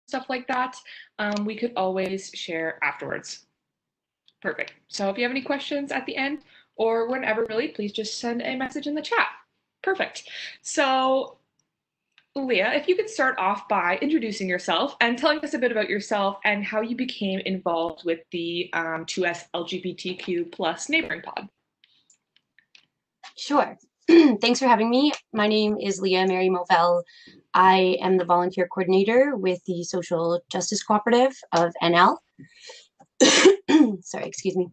stuff like that, we could always share afterwards. Perfect. So if you have any questions at the end or whenever really, please just send a message in the chat. Perfect. So Leah, if you could start off by introducing yourself and telling us a bit about yourself and how you became involved with the 2SLGBTQ plus neighboring pod. Sure. Thanks for having me. My name is Leah Mary Movell. I am the volunteer coordinator with the Social Justice Cooperative of NL. Sorry, excuse me.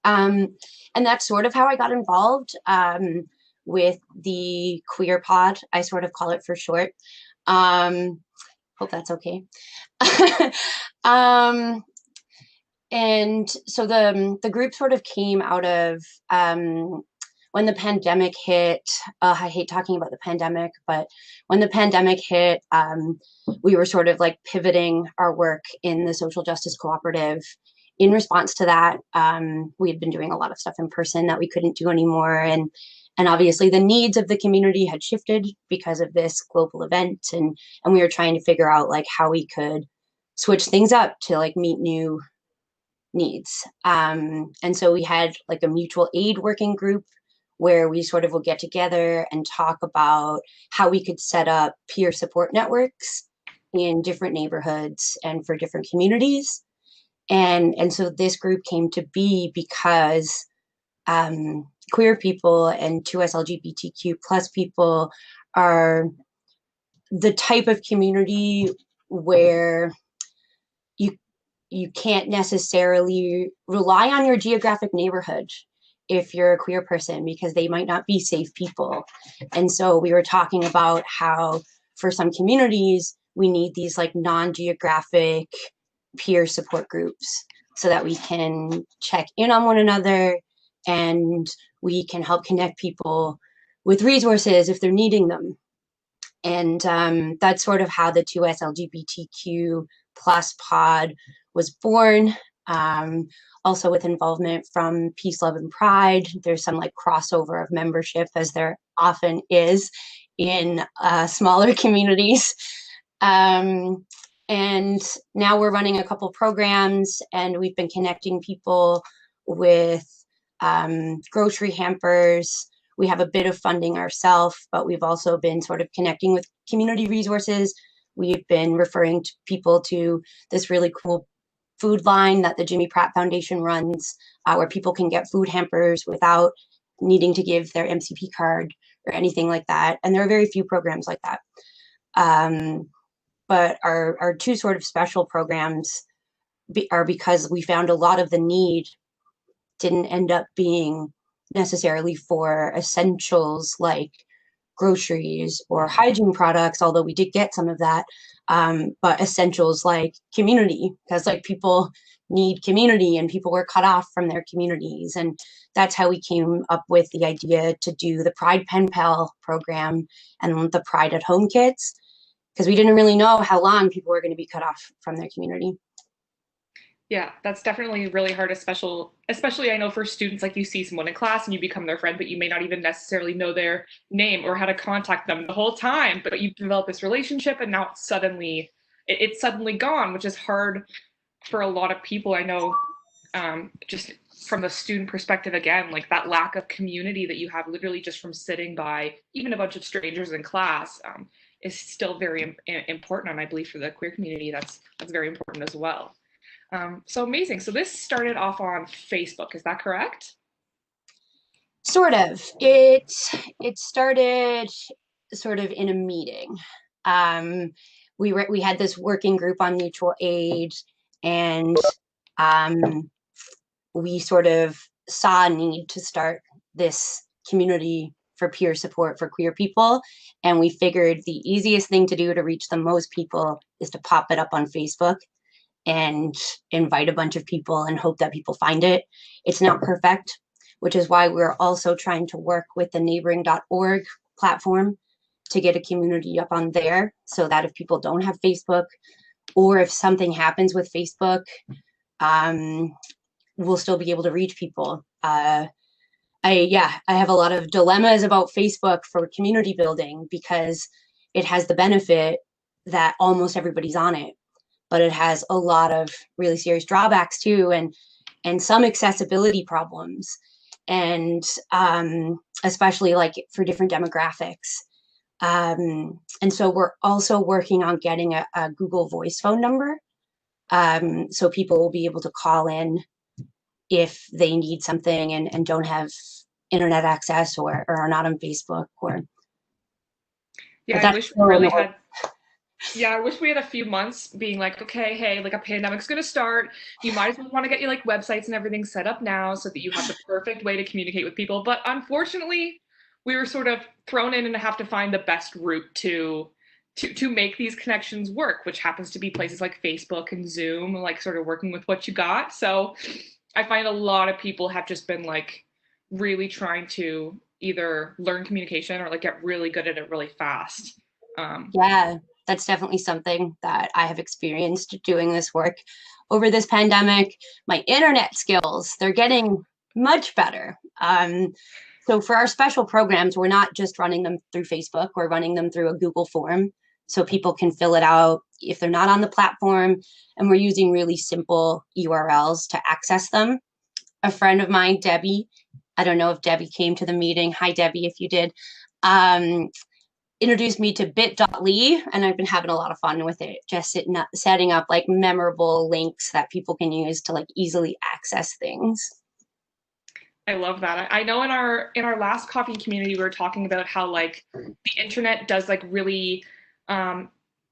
And that's sort of how I got involved with the queer pod. I sort of call it for short. Hope that's okay. And so the group sort of came out of when the pandemic hit. I hate talking about the pandemic, but when the pandemic hit, we were sort of like pivoting our work in the Social Justice Cooperative. In response to that, we had been doing a lot of stuff in person that we couldn't do anymore. And obviously the needs of the community had shifted because of this global event. And we were trying to figure out like how we could switch things up to like meet new needs. And so we had like a mutual aid working group where we sort of would get together and talk about how we could set up peer support networks in different neighborhoods and for different communities. And so this group came to be because queer people and 2SLGBTQ plus people are the type of community where you can't necessarily rely on your geographic neighborhood if you're a queer person because they might not be safe people. And so we were talking about how for some communities, we need these like non-geographic peer support groups so that we can check in on one another and we can help connect people with resources if they're needing them. And that's sort of how the 2SLGBTQ plus pod was born. Also with involvement from Peace, Love, and Pride. There's some like crossover of membership as there often is in smaller communities. And now we're running a couple programs and we've been connecting people with grocery hampers. We have a bit of funding ourselves, but we've also been sort of connecting with community resources. We've been referring to people to this really cool food line that the Jimmy Pratt Foundation runs, where people can get food hampers without needing to give their MCP card or anything like that. And there are very few programs like that. But our two sort of special programs are because we found a lot of the need didn't end up being necessarily for essentials like groceries or hygiene products, although we did get some of that, but essentials like community, because like people need community and people were cut off from their communities. And that's how we came up with the idea to do the Pride Pen Pal program and the Pride at Home kits, because we didn't really know how long people were going to be cut off from their community. Yeah, that's definitely really hard, especially I know for students, like you see someone in class and you become their friend, but you may not even necessarily know their name or how to contact them the whole time, but you've developed this relationship and now it's suddenly gone, which is hard for a lot of people. I know just from the student perspective, again, like that lack of community that you have literally just from sitting by even a bunch of strangers in class is still very important. And I believe for the queer community, that's very important as well. So amazing. So this started off on Facebook, is that correct? Sort of. It started sort of in a meeting. We had this working group on mutual aid, and we sort of saw a need to start this community for peer support for queer people. And we figured the easiest thing to do to reach the most people is to pop it up on Facebook and invite a bunch of people and hope that people find it. It's not perfect, which is why we're also trying to work with the neighbouring.org platform to get a community up on there so that if people don't have Facebook or if something happens with Facebook, we'll still be able to reach people. I have a lot of dilemmas about Facebook for community building because it has the benefit that almost everybody's on it, but it has a lot of really serious drawbacks too, and some accessibility problems, and especially like for different demographics. And so we're also working on getting a Google Voice phone number, so people will be able to call in if they need something and don't have internet access, or are not on Facebook, or Yeah, but I that's wish we still in really the works. had. Yeah, I wish we had a few months being like, okay, hey, like a pandemic's gonna start. You might as well want to get your like websites and everything set up now so that you have the perfect way to communicate with people. But unfortunately, we were sort of thrown in and have to find the best route to make these connections work, which happens to be places like Facebook and Zoom, like sort of working with what you got. So I find a lot of people have just been like really trying to either learn communication or like get really good at it really fast. Um, Yeah, that's definitely something that I have experienced doing this work over this pandemic. My internet skills, they're getting much better. So for our special programs, we're not just running them through Facebook, we're running them through a Google form so people can fill it out if they're not on the platform. And we're using really simple URLs to access them. A friend of mine, Debbie, I don't know if Debbie came to the meeting. Hi, Debbie, if you did. Um, Introduced me to bit.ly, and I've been having a lot of fun with it, just setting up like memorable links that people can use to like easily access things. I love that. I know in our last coffee community we were talking about how like the internet does like really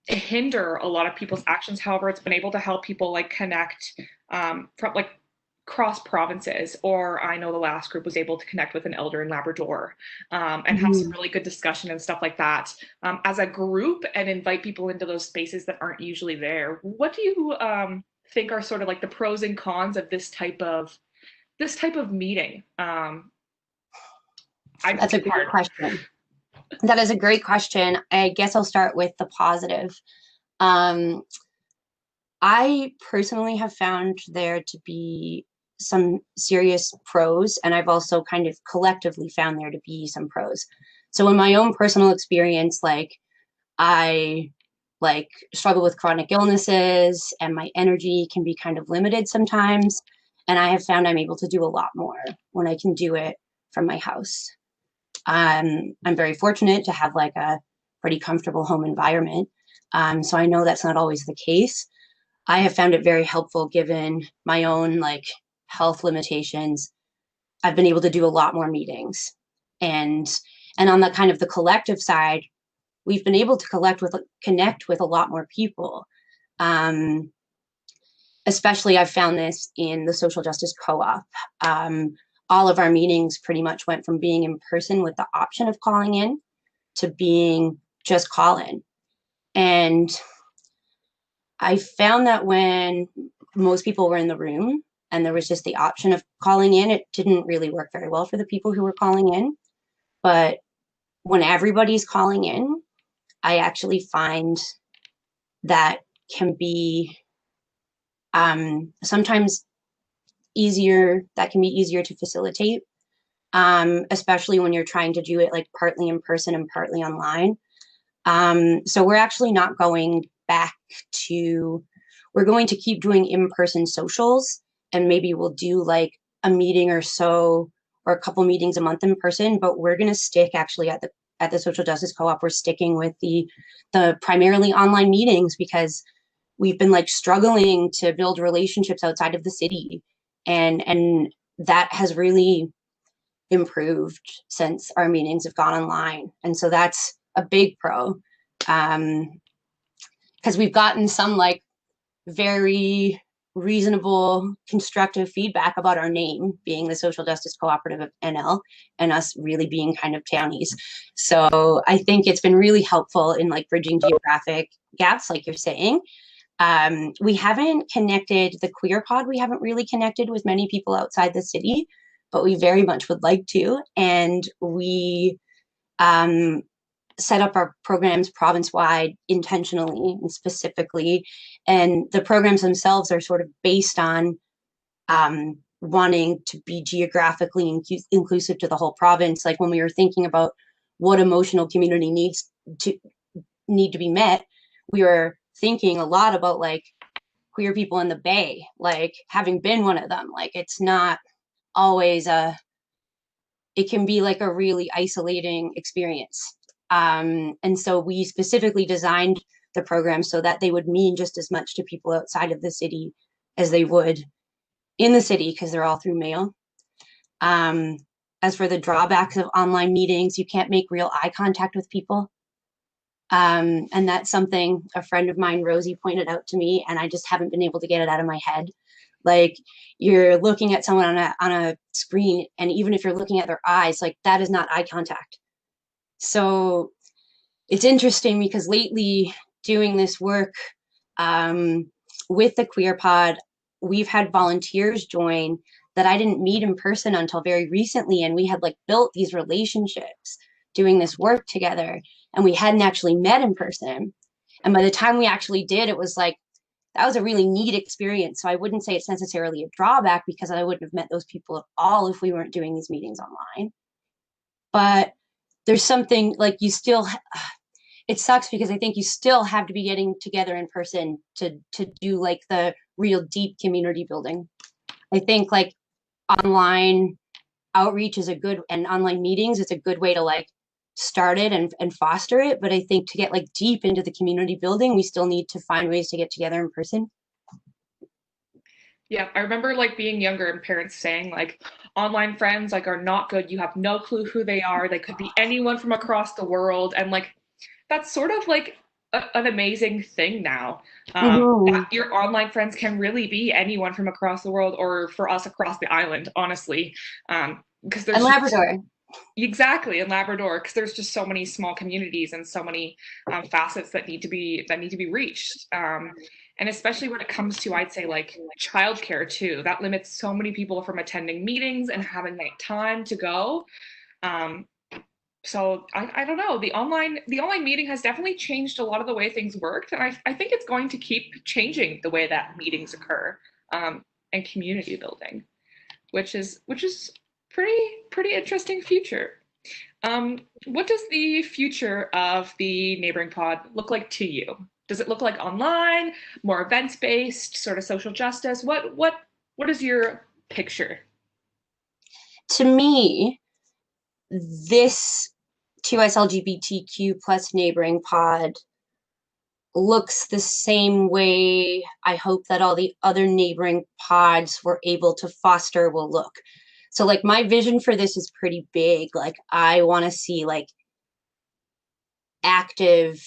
hinder a lot of people's actions. However, it's been able to help people like connect from like cross provinces. Or I know the last group was able to connect with an elder in Labrador and have some Mhm. really good discussion and stuff like that as a group and invite people into those spaces that aren't usually there. What do you think are sort of like the pros and cons of this type of meeting? I just That's a think it's great hard. question. That is a great question. I guess I'll start with the positive. Um, I personally have found there to be some serious pros, and I've also kind of collectively found there to be some pros. So in my own personal experience, like I like struggle with chronic illnesses and my energy can be kind of limited sometimes. And I have found I'm able to do a lot more when I can do it from my house. I'm very fortunate to have like a pretty comfortable home environment. So I know that's not always the case. I have found it very helpful given my own like health limitations. I've been able to do a lot more meetings. And and on the kind of the collective side, we've been able to connect with a lot more people. Um, Especially, I've found this in the social justice co-op. Um, all of our meetings pretty much went from being in person with the option of calling in to being just call in. And I found that when most people were in the room and there was just the option of calling in, it didn't really work very well for the people who were calling in. But when everybody's calling in, I actually find that can be sometimes that can be easier to facilitate, especially when you're trying to do it like partly in person and partly online. So we're actually not going back to, we're going to keep doing in-person socials, and maybe we'll do like a meeting or so, or a couple meetings a month in person, but we're going to stick actually at the social justice co-op. We're sticking with the primarily online meetings because we've been like struggling to build relationships outside of the city, and that has really improved since our meetings have gone online, and so that's a big pro, because we've gotten some like very reasonable constructive feedback about our name being the social justice cooperative of NL, and us really being kind of townies. So I think it's been really helpful in like bridging geographic gaps like you're saying. We haven't connected the queer pod. We haven't really connected with many people outside the city, but we very much would like to. And we um, set up our programs province wide intentionally and specifically. And the programs themselves are sort of based on wanting to be geographically inclusive to the whole province. Like when we were thinking about what emotional community needs to need to be met, we were thinking a lot about like queer people in the Bay, like having been one of them, like it's not always it can be like a really isolating experience. And so we specifically designed the program so that they would mean just as much to people outside of the city as they would in the city, because they're all through mail. Um, as for the drawbacks of online meetings, you can't make real eye contact with people. And that's something a friend of mine, Rosie, pointed out to me, and I just haven't been able to get it out of my head. Like, you're looking at someone on a screen, and even if you're looking at their eyes, like that is not eye contact. So it's interesting because lately, doing this work with the Queer Pod, we've had volunteers join that I didn't meet in person until very recently, and we had like built these relationships doing this work together, and we hadn't actually met in person. And by the time we actually did, it was like that was a really neat experience. So I wouldn't say it's necessarily a drawback, because I wouldn't have met those people at all if we weren't doing these meetings online. But there's something like you still, it sucks because I think you still have to be getting together in person to do like the real deep community building. I think like online outreach is a good, and online meetings, it's a good way to like start it and foster it. But I think to get like deep into the community building, we still need to find ways to get together in person. Yeah, I remember like being younger and parents saying like online friends like are not good. You have no clue who they are. They could be anyone from across the world, and like that's sort of like an amazing thing now. Mm-hmm. That your online friends can really be anyone from across the world, or for us across the island, honestly, because And there's just Labrador. exactly in Labrador, because there's just so many small communities and so many facets that need to be reached. And especially when it comes to, I'd say, like childcare too, that limits so many people from attending meetings and having that time to go. Um, so I don't know. The online meeting has definitely changed a lot of the way things worked, and I think it's going to keep changing the way that meetings occur, and community building, which is pretty interesting future. What does the future of the neighboring pod look like to you? Does it look like online, more events based, sort of social justice? What is your picture? To me, this 2SLGBTQ plus neighboring pod looks the same way I hope that all the other neighboring pods were able to foster will look. So like my vision for this is pretty big. Like I want to see like active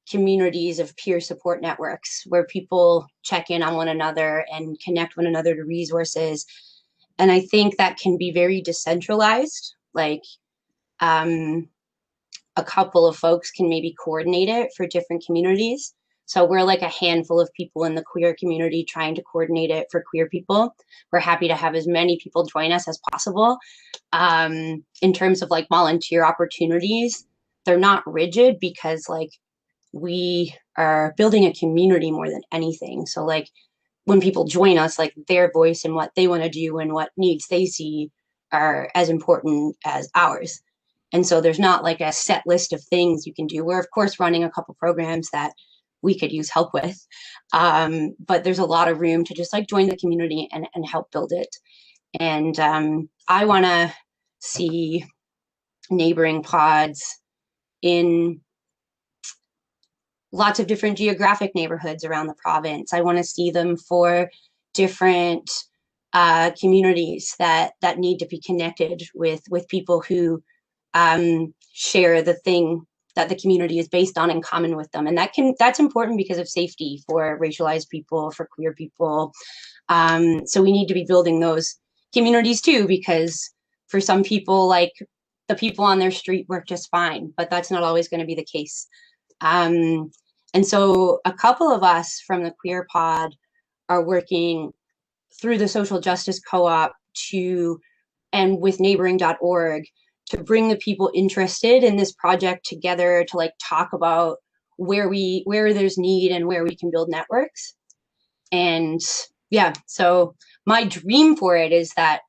communities of peer support networks where people check in on one another and connect one another to resources. And I think that can be very decentralized. Like um, a couple of folks can maybe coordinate it for different communities. So we're like a handful of people in the queer community trying to coordinate it for queer people. We're happy to have as many people join us as possible. In terms of like volunteer opportunities, they're not rigid because like we are building a community more than anything. So like when people join us, like their voice and what they want to do and what needs they see are as important as ours. And so there's not like a set list of things you can do. We're of course running a couple programs that we could use help with. But there's a lot of room to just like join the community and help build it. And I want to see neighboring pods in lots of different geographic neighborhoods around the province. I want to see them for different communities that need to be connected with people who share the thing that the community is based on in common with them, and that's important because of safety for racialized people, for queer people. So we need to be building those communities too, because for some people, like the people on their street work just fine, but that's not always going to be the case. Um, and so a couple of us from the Queer Pod are working through the Social Justice Co-op to, and with neighboring.org, to bring the people interested in this project together to like talk about where there's need and where we can build networks. And yeah, so my dream for it is that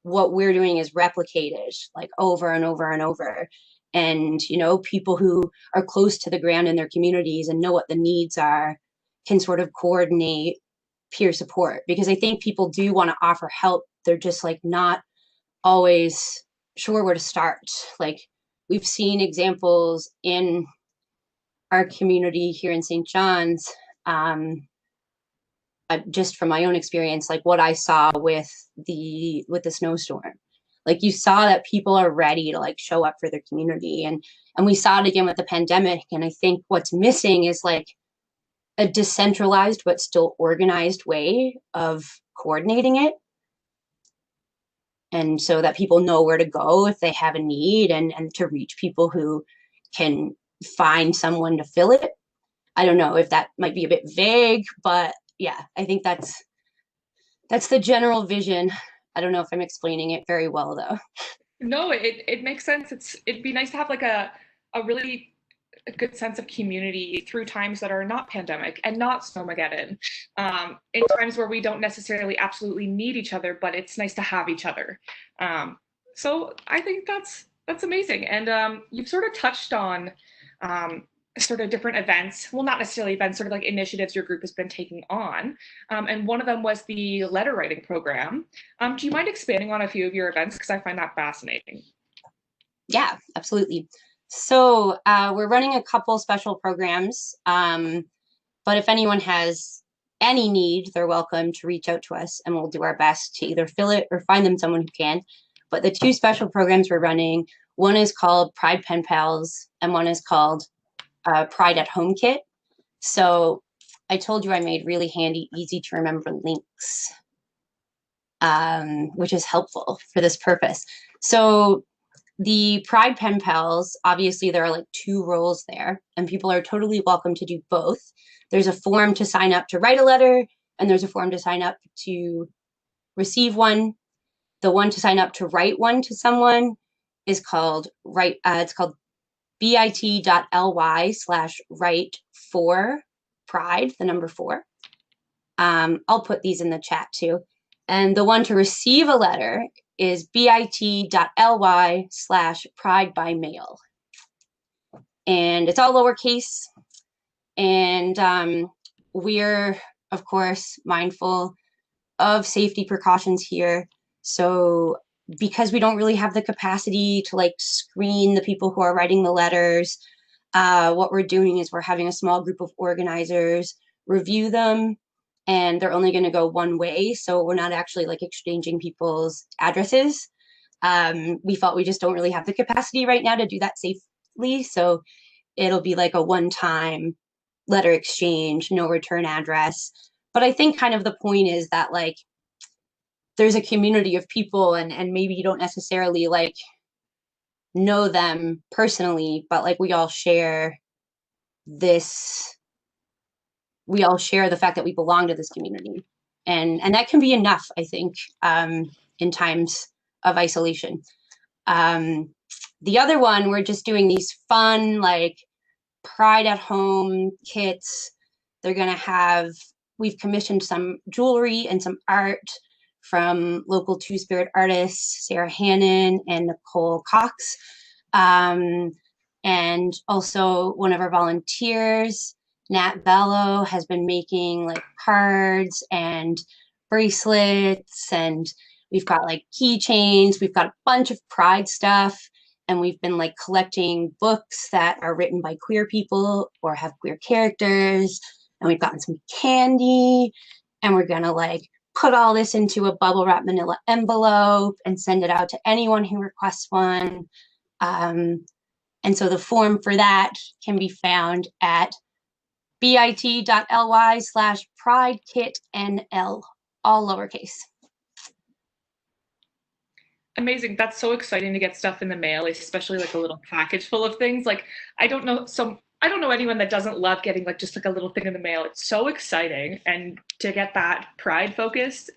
what we're doing is replicated like over and over and over. And, you know, people who are close to the ground in their communities and know what the needs are can sort of coordinate peer support, because I think people do want to offer help. They're just like not always sure where to start. Like we've seen examples in our community here in St. John's, just from my own experience, like what I saw with the snowstorm. Like you saw that people are ready to like show up for their community, and we saw it again with the pandemic. And I think what's missing is like a decentralized but still organized way of coordinating it, and so that people know where to go if they have a need, and to reach people who can find someone to fill it. I don't know if that might be a bit vague, but yeah, I think that's the general vision. I don't know if I'm explaining it very well though. No, it makes sense. It'd be nice to have like a really a good sense of community through times that are not pandemic and not snowmageddon, in times where we don't necessarily absolutely need each other, but it's nice to have each other. So I think that's amazing. And you've sort of touched on sort of different events, well, not necessarily events, sort of like initiatives your group has been taking on. And one of them was the letter writing program. Do you mind expanding on a few of your events? Because I find that fascinating. Yeah, absolutely. So we're running a couple special programs, but if anyone has any need, they're welcome to reach out to us, and we'll do our best to either fill it or find them someone who can. But the two special programs we're running, one is called Pride Pen Pals, and one is called Pride at Home Kit. So I told you I made really handy, easy to remember links, which is helpful for this purpose. So the Pride Pen Pals, obviously there are like two roles there, and people are totally welcome to do both. There's a form to sign up to write a letter, and there's a form to sign up to receive one. The one to sign up to write one to someone is called it's called bit.ly/write4pride, the number 4. I'll put these in the chat too. And the one to receive a letter is bit.ly/pride by mail. And it's all lowercase. And we're, of course, mindful of safety precautions here. So because we don't really have the capacity to like screen the people who are writing the letters, what we're doing is we're having a small group of organizers review them, and they're only going to go one way. So we're not actually like exchanging people's addresses. We felt we just don't really have the capacity right now to do that safely. So it'll be like a one-time letter exchange, no return address. But I think kind of the point is that like there's a community of people, and maybe you don't necessarily like know them personally, but like we all share this, we all share the fact that we belong to this community. And that can be enough, I think, in times of isolation. The other one, we're just doing these fun, like Pride at Home kits. They're going to have, we've commissioned some jewelry and some art from local Two-Spirit artists, Sarah Hannon and Nicole Cox. And also one of our volunteers, Nat Bello, has been making like cards and bracelets, and we've got like keychains. We've got a bunch of Pride stuff, and we've been like collecting books that are written by queer people or have queer characters, and we've gotten some candy, and we're gonna like put all this into a bubble wrap manila envelope and send it out to anyone who requests one. And so the form for that can be found at bit.ly/pridekitnl, all lowercase. Amazing. That's so exciting to get stuff in the mail, especially like a little package full of things. Like I don't know anyone that doesn't love getting like just like a little thing in the mail. It's so exciting, and to get that pride focused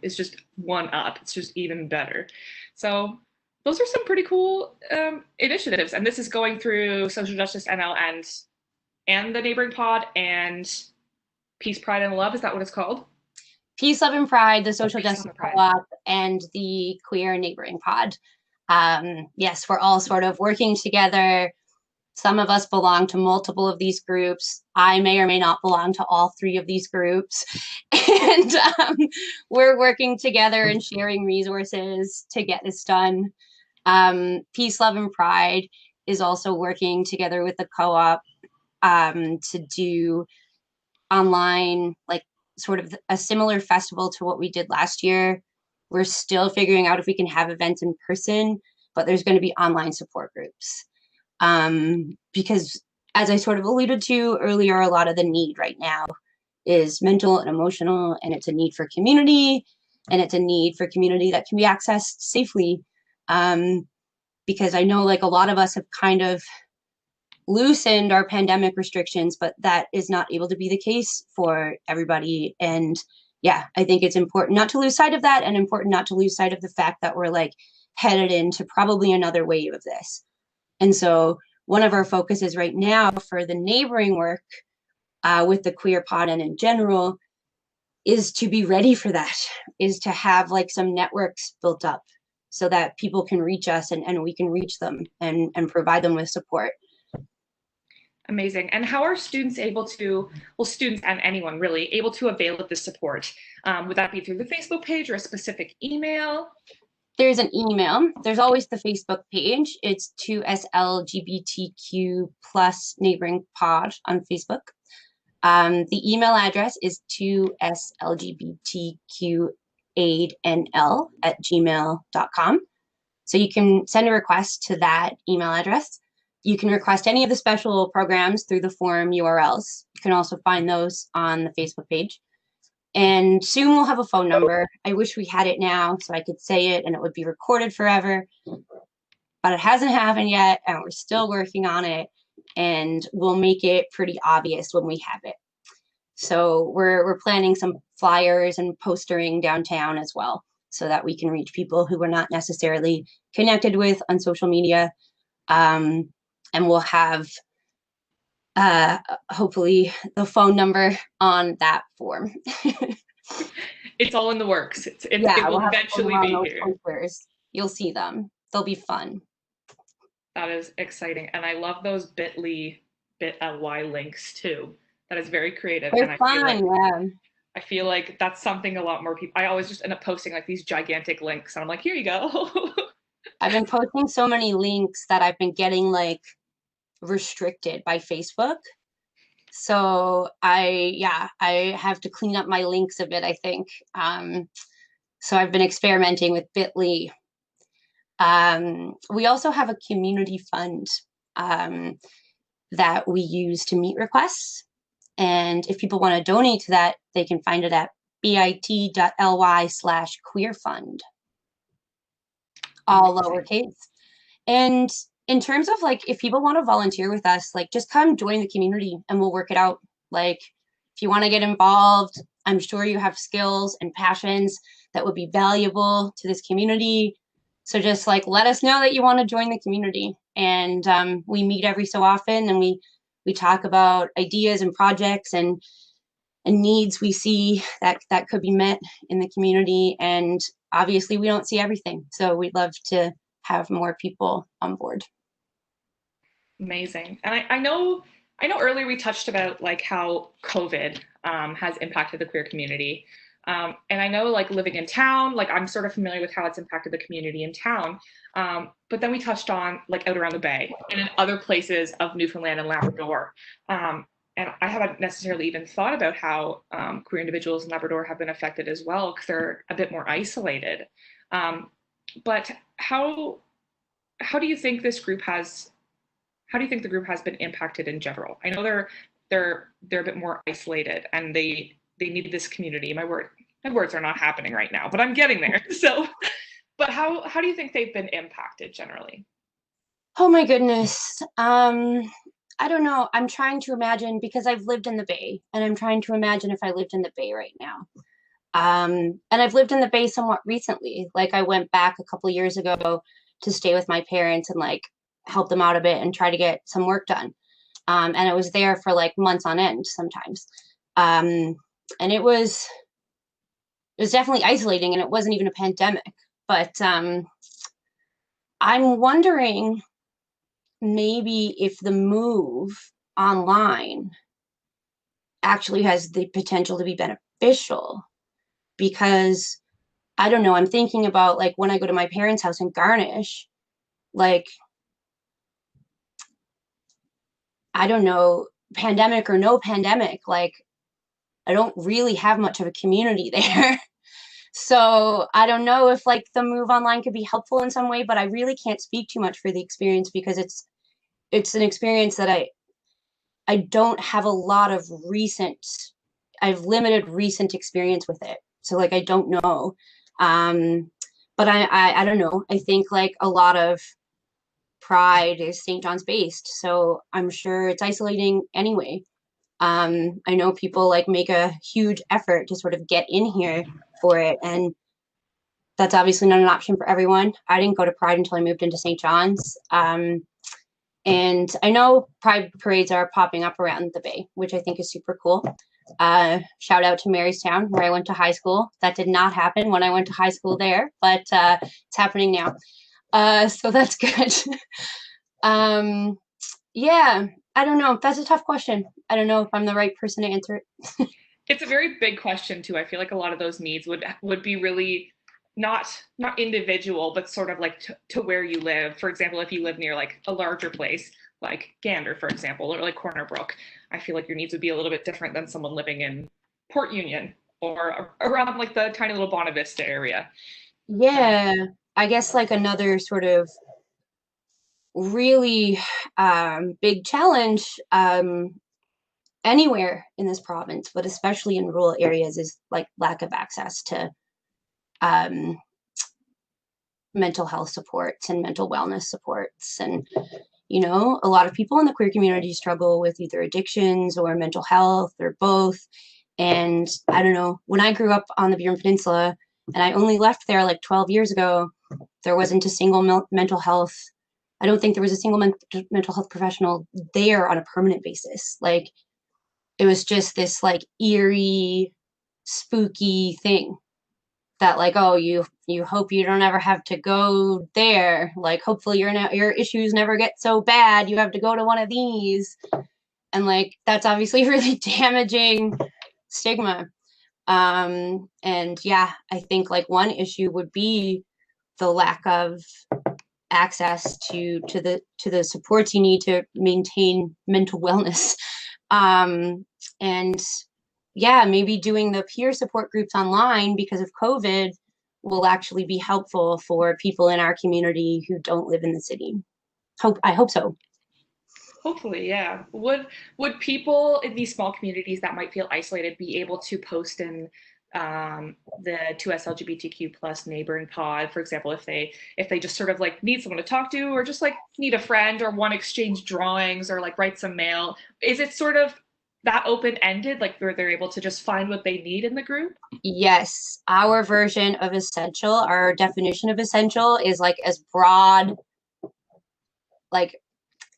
is just one up. It's just even better. So those are some pretty cool initiatives, and this is going through Social Justice NL and the Neighbouring Pod and Peace, Pride, and Love. Is that what it's called? Peace, Love, and Pride, the Social Justice Co-op, and the Queer Neighboring Pod. Yes, we're all sort of working together Some of us belong to multiple of these groups. I may or may not belong to all three of these groups. And we're working together and sharing resources to get this done. Peace, Love, and Pride is also working together with the co-op to do online, like sort of a similar festival to what we did last year. We're still figuring out if we can have events in person, but there's going to be online support groups. Because as I sort of alluded to earlier, a lot of the need right now is mental and emotional, and it's a need for community, and it's a need for community that can be accessed safely. Because I know like a lot of us have kind of loosened our pandemic restrictions, but that is not able to be the case for everybody. And yeah, I think it's important not to lose sight of that, and important not to lose sight of the fact that we're like headed into probably another wave of this. And so one of our focuses right now for the neighboring work with the queer pod and in general is to be ready for that, is to have like some networks built up so that people can reach us, and we can reach them and provide them with support. Amazing. And how are students able to, well, students and anyone really, able to avail of this support? Would that be through the Facebook page or a specific email? There's an email. There's always the Facebook page. It's 2SLGBTQ plus Neighbouring Pod on Facebook. The email address is 2SLGBTQAidNL@gmail.com. So you can send a request to that email address. You can request any of the special programs through the forum URLs. You can also find those on the Facebook page. And soon we'll have a phone number. I wish we had it now so I could say it and it would be recorded forever. But it hasn't happened yet, and we're still working on it. And we'll make it pretty obvious when we have it. So we're planning some flyers and postering downtown as well, so that we can reach people who we're not necessarily connected with on social media. And we'll have hopefully the phone number on that form. It's all in the works. Yeah, it will eventually be here. Posters. You'll see them. They'll be fun. That is exciting. And I love those bit.ly links too. That is very creative. They're And fun, yeah. I feel like that's something a lot more people, I always just end up posting like these gigantic links and I'm like, here you go. I've been posting so many links that I've been getting like restricted by Facebook. So I have to clean up my links a bit, I think. So I've been experimenting with Bitly. We also have a community fund that we use to meet requests. And if people want to donate to that, they can find it at bit.ly/queerfund. All lowercase. And in terms of like, if people want to volunteer with us, like just come join the community and we'll work it out. Like if you want to get involved, I'm sure you have skills and passions that would be valuable to this community. So just like, let us know that you want to join the community. And we meet every so often, and we talk about ideas and projects and needs we see that could be met in the community. And obviously we don't see everything. So we'd love to have more people on board. Amazing. And I know earlier we touched about like how COVID has impacted the queer community. And I know like living in town, like I'm sort of familiar with how it's impacted the community in town. But then we touched on like out around the Bay and in other places of Newfoundland and Labrador. And I haven't necessarily even thought about how queer individuals in Labrador have been affected as well, because they're a bit more isolated. But how do you think this group has how do you think the group has been impacted in general? I know they're a bit more isolated and they need this community. My words are not happening right now, but I'm getting there. So, but how do you think they've been impacted generally? Oh my goodness. I don't know. I'm trying to imagine, because I've lived in the Bay, and I'm trying to imagine if I lived in the Bay right now. And I've lived in the Bay somewhat recently. Like I went back a couple of years ago to stay with my parents and like help them out a bit and try to get some work done. And I was there for like months on end sometimes. And it was definitely isolating, and it wasn't even a pandemic. But I'm wondering maybe if the move online actually has the potential to be beneficial, because I don't know, I'm thinking about like when I go to my parents' house in Garnish, like, I don't know, pandemic or no pandemic, like, I don't really have much of a community there. So I don't know if like the move online could be helpful in some way, but I really can't speak too much for the experience because it's an experience that I don't have a lot of recent, I've limited recent experience with it. So like I don't know. Um, but I don't know. I think like a lot of Pride is St. John's based, so I'm sure it's isolating anyway. I know people like make a huge effort to sort of get in here for it, and that's obviously not an option for everyone. I didn't go to Pride until I moved into St. John's. And I know Pride parades are popping up around the Bay, which I think is super cool. Shout out to Marystown, where I went to high school. That did not happen when I went to high school there, but it's happening now. So that's good. um, yeah, I don't know. That's a tough question. I don't know if I'm the right person to answer it. It's a very big question too. I feel like a lot of those needs would be really not individual, but sort of like to where you live. For example, if you live near like a larger place, like Gander, for example, or like Corner Brook, I feel like your needs would be a little bit different than someone living in Port Union or around like the tiny little Bonavista area. Uh, Yeah, I guess like another sort of really big challenge anywhere in this province, but especially in rural areas, is like lack of access to um, mental health supports and mental wellness supports. And, you know, a lot of people in the queer community struggle with either addictions or mental health or both. And I don't know, when I grew up on the Burin Peninsula and I only left there like 12 years ago, there wasn't a single mental health. I don't think there was a single mental health professional there on a permanent basis. Like it was just this like eerie, spooky thing that like, oh, you hope you don't ever have to go there. Like hopefully your issues never get so bad you have to go to one of these. And like that's obviously really damaging stigma. And yeah, I think like one issue would be the lack of access to the supports you need to maintain mental wellness. And yeah, maybe doing the peer support groups online because of COVID will actually be helpful for people in our community who don't live in the city. I hope so. Hopefully, yeah. Would people in these small communities that might feel isolated be able to post in the 2SLGBTQ plus neighboring pod, for example, if they just sort of like need someone to talk to, or just like need a friend, or want to exchange drawings, or like write some mail? Is it sort of that open ended, like where they're able to just find what they need in the group? Yes, our version of essential, our definition of essential is like as broad, like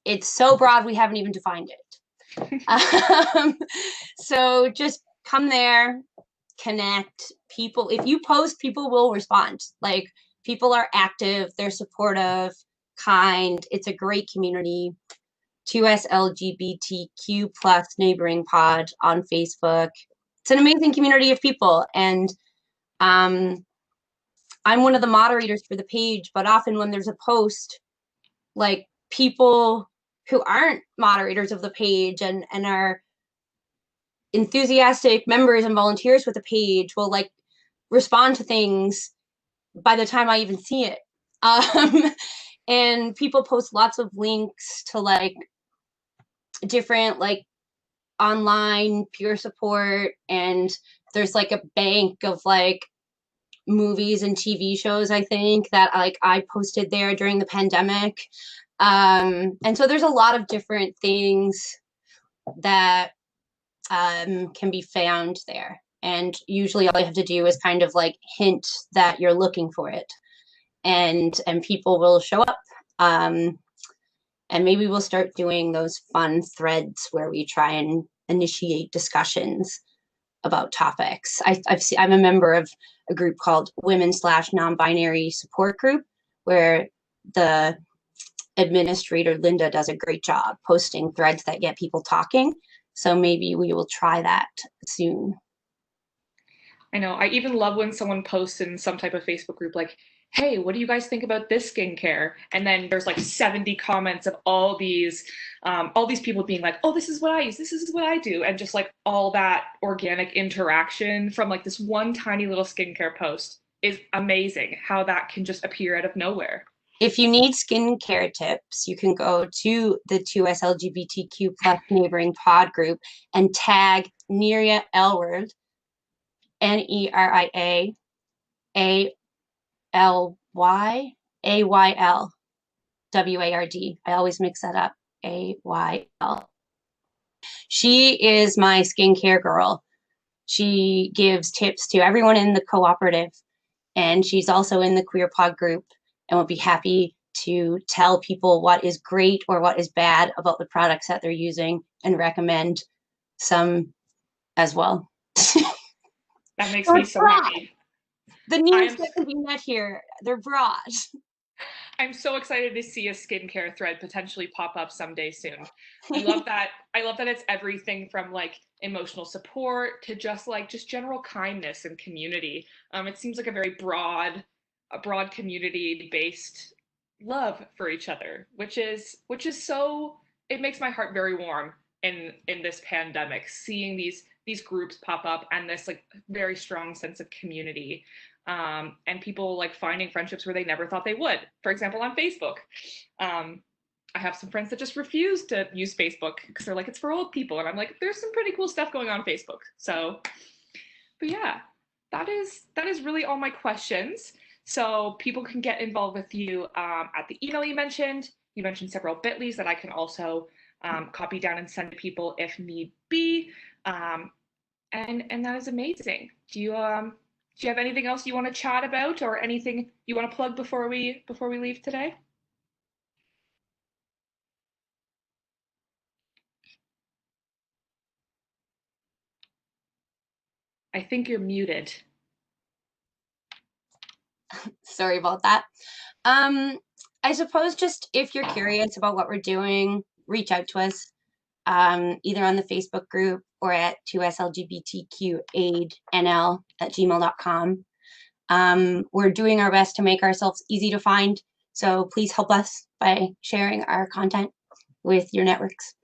it's so broad we haven't even defined it. So just come there, connect. People, if you post, people will respond. Like people are active, they're supportive, kind. It's a great community. 2SLGBTQ plus neighboring pod on Facebook. It's an amazing community of people. And um, I'm one of the moderators for the page, but often when there's a post, like people who aren't moderators of the page and are enthusiastic members and volunteers with the page will like respond to things by the time I even see it. And people post lots of links to like different like online peer support, and there's like a bank of like movies and TV shows I think that like I posted there during the pandemic. And so there's a lot of different things that can be found there. And usually all you have to do is kind of like hint that you're looking for it, and people will show up. Um, and maybe we'll start doing those fun threads where we try and initiate discussions about topics. I'm a member of a group called Women/Non-Binary Support Group, where the administrator Linda does a great job posting threads that get people talking. So maybe we will try that soon. I know. I even love when someone posts in some type of Facebook group like, "Hey, what do you guys think about this skincare?" And then there's like 70 comments of all these people being like, "Oh, this is what I use. This is what I do," and just like all that organic interaction from like this one tiny little skincare post is amazing. How that can just appear out of nowhere. If you need skincare tips, you can go to the 2SLGBTQ plus neighboring pod group and tag Neria Elward, NeriaAlyAYL I always mix that up. AYL. She is my skincare girl. She gives tips to everyone in the cooperative, and she's also in the queer pod group and will be happy to tell people what is great or what is bad about the products that they're using and recommend some as well. That makes me so happy. The needs that can be met here, they're broad. I'm so excited to see a skincare thread potentially pop up someday soon. I love that. I love that it's everything from like emotional support to just general kindness and community. It seems like a broad community based love for each other, which is so. It makes my heart very warm in this pandemic, seeing these groups pop up and this like very strong sense of community, and people like finding friendships where they never thought they would. For example, on Facebook, I have some friends that just refuse to use Facebook because they're like, it's for old people, and I'm like, there's some pretty cool stuff going on Facebook. So, but yeah, that is really all my questions. So people can get involved with you at the email you mentioned. You mentioned several Bitly's that I can also copy down and send to people if need be. Um, and that is amazing. Do you have anything else you want to chat about or anything you want to plug before we leave today? I think you're muted. Sorry about that. I suppose just if you're curious about what we're doing, reach out to us, either on the Facebook group or at 2SLGBTQAidNL@gmail.com. We're doing our best to make ourselves easy to find, so please help us by sharing our content with your networks.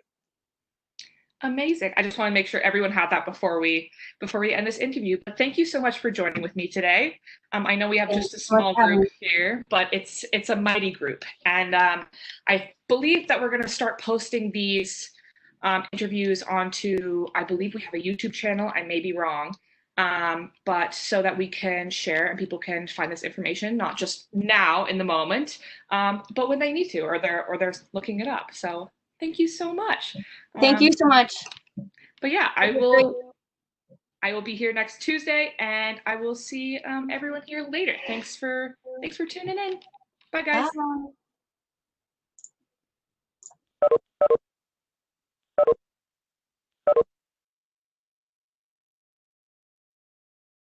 Amazing. I just want to make sure everyone had that before we end this interview. But thank you so much for joining with me today. I know we have just a small group here, but it's a mighty group, and I believe that we're going to start posting these interviews onto. I believe we have a YouTube channel. I may be wrong, but so that we can share and people can find this information not just now in the moment, but when they need to, or they're looking it up. So thank you so much. Thank you so much. But yeah, I will be here next Tuesday, and I will see everyone here later. Thanks for tuning in. Bye, guys. Bye.